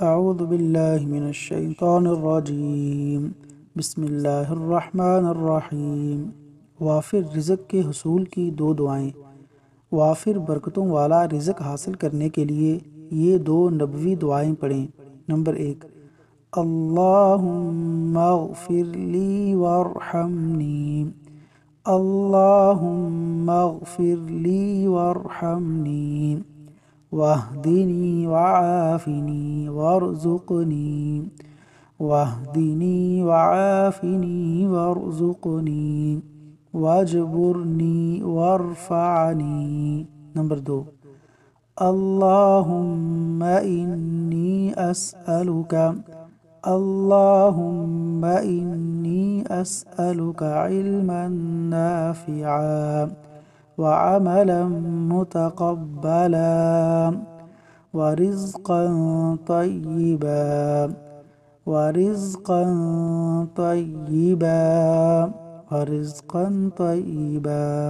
اعوذ باللہ من الشیطان الرجیم، بسم اللہ الرحمن الرحیم۔ وافر رزق کے حصول کی دو دعائیں۔ وافر برکتوں والا رزق حاصل کرنے کے لیے یہ دو نبوی دعائیں پڑھیں۔ نمبر 1، اللہم اغفر لی وارحمنی، اللہم اغفر لی وارحمنی، واہدنی وعافنی وارزقنی، واہدنی وعافنی وارزقنی، واجبرنی وارفعنی۔ نمبر 2، اللہم انی اسألک، اللہم انی اسألک علما نافعا وعملا متقبلا ورزقا طیبا ورزقا طیبا ورزقا طیبا۔